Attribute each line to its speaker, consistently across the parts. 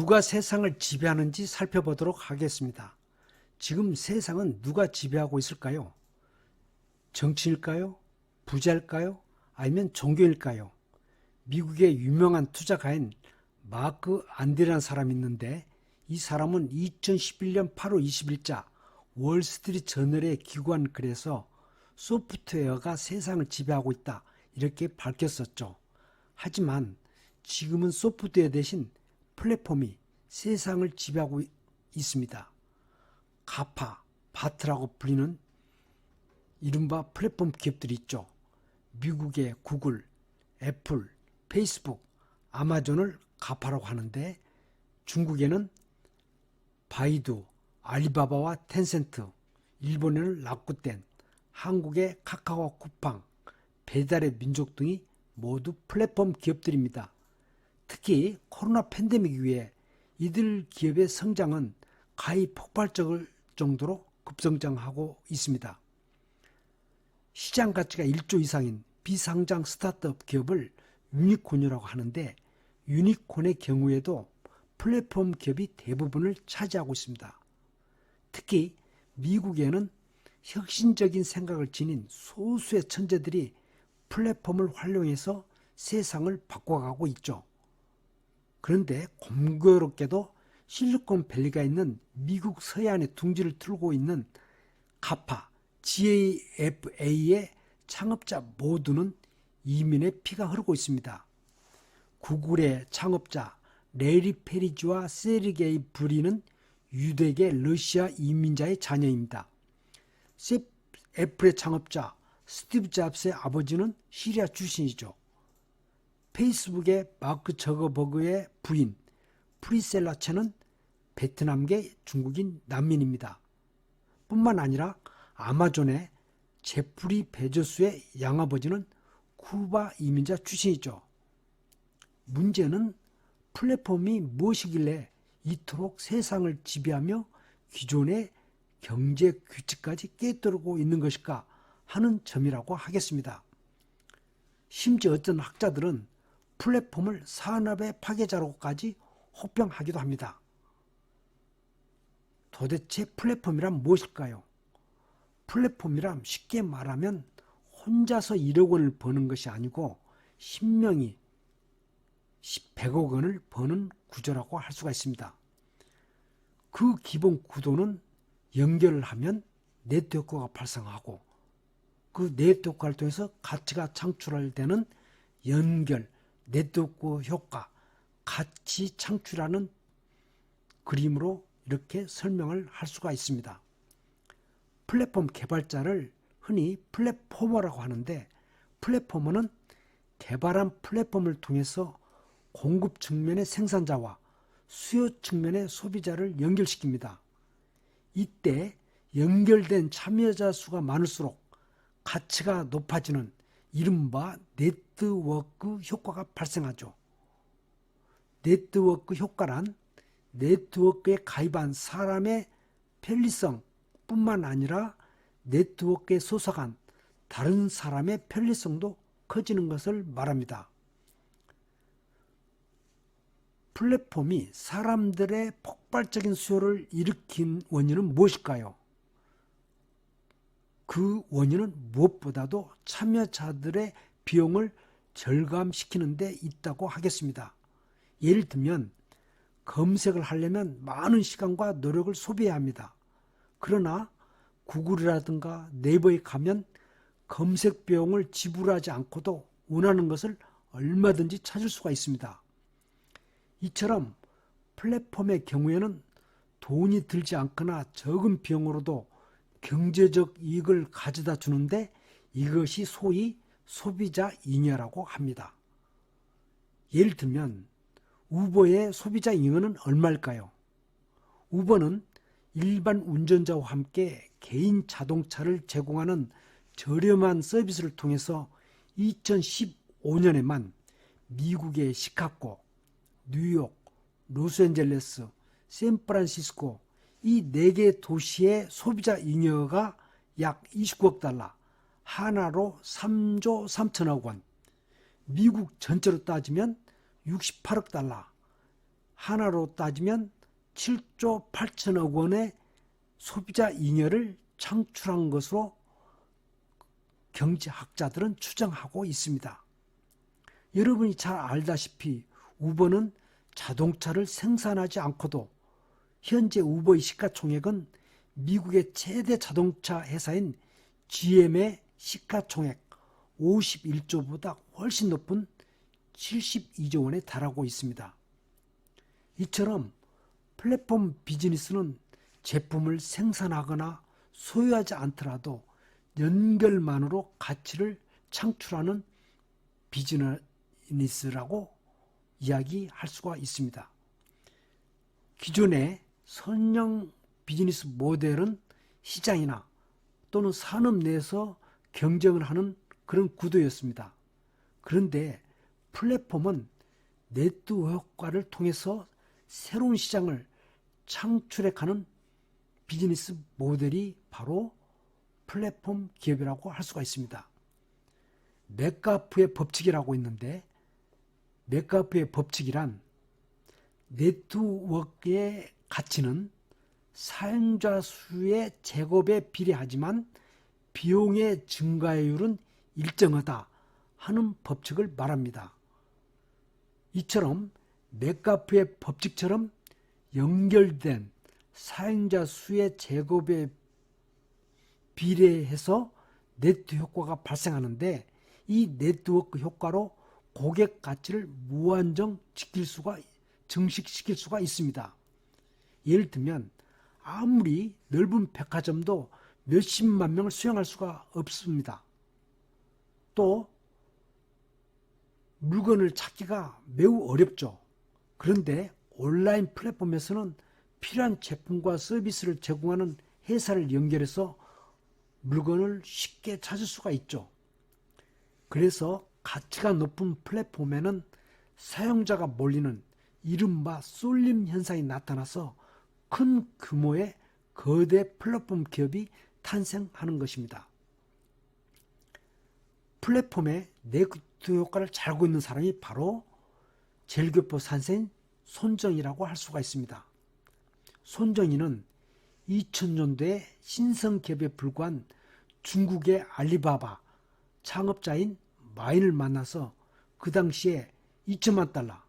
Speaker 1: 누가 세상을 지배하는지 살펴보도록 하겠습니다. 지금 세상은 누가 지배하고 있을까요? 정치일까요? 부자일까요? 아니면 종교일까요? 미국의 유명한 투자가인 마크 안디라는 사람이 있는데 이 사람은 2011년 8월 20일자 월스트리트 저널에 기고한 글에서 소프트웨어가 세상을 지배하고 있다 이렇게 밝혔었죠. 하지만 지금은 소프트웨어 대신 플랫폼이 세상을 지배하고 있습니다. 가파, 바트라고 불리는 이른바 플랫폼 기업들이 있죠. 미국의 구글, 애플, 페이스북, 아마존을 가파라고 하는데 중국에는 바이두, 알리바바와 텐센트, 일본에는 라쿠텐, 한국의 카카오 쿠팡, 배달의 민족 등이 모두 플랫폼 기업들입니다. 특히 코로나 팬데믹 이후에 이들 기업의 성장은 가히 폭발적일 정도로 급성장하고 있습니다. 시장 가치가 1조 이상인 비상장 스타트업 기업을 유니콘이라고 하는데 유니콘의 경우에도 플랫폼 기업이 대부분을 차지하고 있습니다. 특히 미국에는 혁신적인 생각을 지닌 소수의 천재들이 플랫폼을 활용해서 세상을 바꿔가고 있죠. 그런데 공교롭게도 실리콘밸리가 있는 미국 서해안에 둥지를 틀고 있는 가파, GAFA의 창업자 모두는 이민의 피가 흐르고 있습니다. 구글의 창업자 레리 페리지와 세르게이 브린은 유대계 러시아 이민자의 자녀입니다. 애플의 창업자 스티브 잡스의 아버지는 시리아 출신이죠. 페이스북의 마크 저거버그의 부인 프리셀라 첸은 베트남계 중국인 난민입니다. 뿐만 아니라 아마존의 제프리 베조스의 양아버지는 쿠바 이민자 출신이죠. 문제는 플랫폼이 무엇이길래 이토록 세상을 지배하며 기존의 경제 규칙까지 깨뜨리고 있는 것일까 하는 점이라고 하겠습니다. 심지어 어떤 학자들은 플랫폼을 산업의 파괴자로까지 혹평하기도 합니다. 도대체 플랫폼이란 무엇일까요? 플랫폼이란 쉽게 말하면 혼자서 1억 원을 버는 것이 아니고 10명이 100억 원을 버는 구조라고 할 수가 있습니다. 그 기본 구도는 연결을 하면 네트워크가 발생하고 그 네트워크를 통해서 가치가 창출되는 연결, 네트워크 효과, 가치 창출하는 그림으로 이렇게 설명을 할 수가 있습니다. 플랫폼 개발자를 흔히 플랫포머라고 하는데 플랫포머는 개발한 플랫폼을 통해서 공급 측면의 생산자와 수요 측면의 소비자를 연결시킵니다. 이때 연결된 참여자 수가 많을수록 가치가 높아지는 이른바 네트워크 효과가 발생하죠. 네트워크 효과란 네트워크에 가입한 사람의 편리성 뿐만 아니라 네트워크에 소속한 다른 사람의 편리성도 커지는 것을 말합니다. 플랫폼이 사람들의 폭발적인 수요를 일으킨 원인은 무엇일까요? 그 원인은 무엇보다도 참여자들의 비용을 절감시키는 데 있다고 하겠습니다. 예를 들면 검색을 하려면 많은 시간과 노력을 소비해야 합니다. 그러나 구글이라든가 네이버에 가면 검색 비용을 지불하지 않고도 원하는 것을 얼마든지 찾을 수가 있습니다. 이처럼 플랫폼의 경우에는 돈이 들지 않거나 적은 비용으로도 경제적 이익을 가져다 주는데 이것이 소위 소비자 잉여라고 합니다. 예를 들면 우버의 소비자 잉여는 얼마일까요? 우버는 일반 운전자와 함께 개인 자동차를 제공하는 저렴한 서비스를 통해서 2015년에만 미국의 시카고, 뉴욕, 로스앤젤레스, 샌프란시스코 이 4개 도시의 소비자 잉여가 약 29억 달러, 하나로 3조 3천억 원, 미국 전체로 따지면 68억 달러, 하나로 따지면 7조 8천억 원의 소비자 잉여를 창출한 것으로 경제학자들은 추정하고 있습니다. 여러분이 잘 알다시피 우버는 자동차를 생산하지 않고도 현재 우버의 시가총액은 미국의 최대 자동차 회사인 GM의 시가총액 51조보다 훨씬 높은 72조 원에 달하고 있습니다. 이처럼 플랫폼 비즈니스는 제품을 생산하거나 소유하지 않더라도 연결만으로 가치를 창출하는 비즈니스라고 이야기할 수가 있습니다. 기존의 선형 비즈니스 모델은 시장이나 또는 산업 내에서 경쟁을 하는 그런 구도였습니다. 그런데 플랫폼은 네트워크 효과를 통해서 새로운 시장을 창출해가는 비즈니스 모델이 바로 플랫폼 기업이라고 할 수가 있습니다. 메카프의 법칙이라고 있는데, 메카프의 법칙이란 네트워크의 가치는 사용자 수의 제곱에 비례하지만 비용의 증가율은 일정하다 하는 법칙을 말합니다. 이처럼 메카프의 법칙처럼 연결된 사용자 수의 제곱에 비례해서 네트워크 효과가 발생하는데, 이 네트워크 효과로 고객 가치를 무한정 증식시킬 수가 있습니다. 예를 들면 아무리 넓은 백화점도 몇십만 명을 수용할 수가 없습니다. 또 물건을 찾기가 매우 어렵죠. 그런데 온라인 플랫폼에서는 필요한 제품과 서비스를 제공하는 회사를 연결해서 물건을 쉽게 찾을 수가 있죠. 그래서 가치가 높은 플랫폼에는 사용자가 몰리는 이른바 쏠림 현상이 나타나서 큰 규모의 거대 플랫폼 기업이 탄생하는 것입니다. 플랫폼의 네트워크 효과를 잘 알고 있는 사람이 바로 제일교포 산세인 손정희라고 할 수가 있습니다. 손정희는 2000년도에 신성기업에 불과한 중국의 알리바바 창업자인 마인을 만나서 그 당시에 2천만 달러,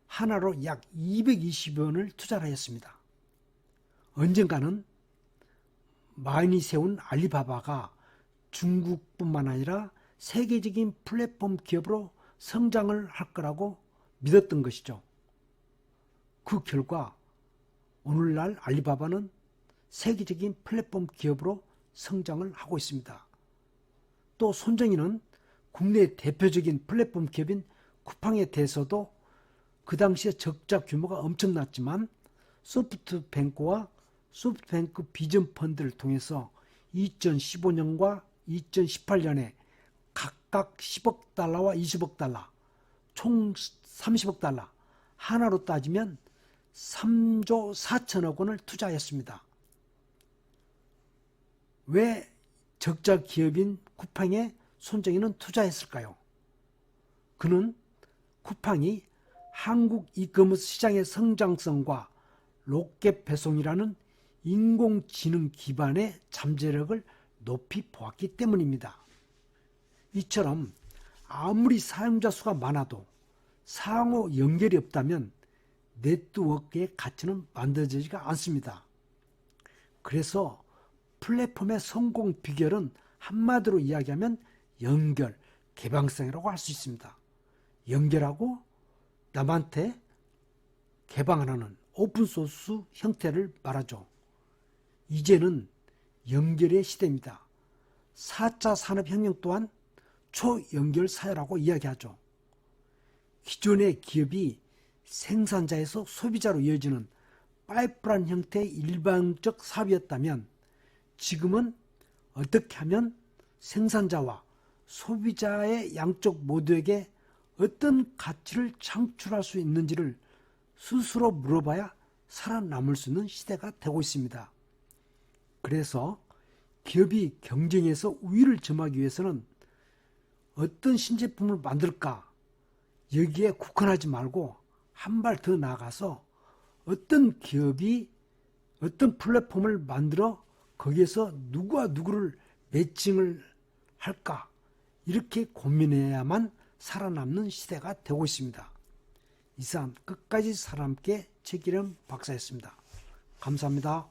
Speaker 1: 하나로 약 220여 원을 투자를 했습니다. 언젠가는 마인이 세운 알리바바가 중국뿐만 아니라 세계적인 플랫폼 기업으로 성장을 할 거라고 믿었던 것이죠. 그 결과 오늘날 알리바바는 세계적인 플랫폼 기업으로 성장을 하고 있습니다. 또 손정희는 국내 대표적인 플랫폼 기업인 쿠팡에 대해서도 그 당시에 적자 규모가 엄청났지만 소프트뱅크와 소프트뱅크 비전 펀드를 통해서 2015년과 2018년에 각각 10억 달러와 20억 달러, 총 30억 달러, 하나로 따지면 3조 4천억 원을 투자했습니다. 왜 적자 기업인 쿠팡에 손정희는 투자했을까요? 그는 쿠팡이 한국 이커머스 시장의 성장성과 로켓 배송이라는 인공지능 기반의 잠재력을 높이 보았기 때문입니다. 이처럼 아무리 사용자 수가 많아도 상호 연결이 없다면 네트워크의 가치는 만들어지지가 않습니다. 그래서 플랫폼의 성공 비결은 한마디로 이야기하면 연결, 개방성이라고 할 수 있습니다. 연결하고 남한테 개방하는 오픈소스 형태를 말하죠. 이제는 연결의 시대입니다. 4차 산업혁명 또한 초연결 사회라고 이야기하죠. 기존의 기업이 생산자에서 소비자로 이어지는 파이프라인 형태의 일반적 사업이었다면 지금은 어떻게 하면 생산자와 소비자의 양쪽 모두에게 어떤 가치를 창출할 수 있는지를 스스로 물어봐야 살아남을 수 있는 시대가 되고 있습니다. 그래서 기업이 경쟁에서 우위를 점하기 위해서는 어떤 신제품을 만들까 여기에 국한하지 말고 한 발 더 나아가서 어떤 기업이 어떤 플랫폼을 만들어 거기에서 누구와 누구를 매칭을 할까, 이렇게 고민해야만 살아남는 시대가 되고 있습니다. 이상 끝까지 살아남게 최기름 박사였습니다. 감사합니다.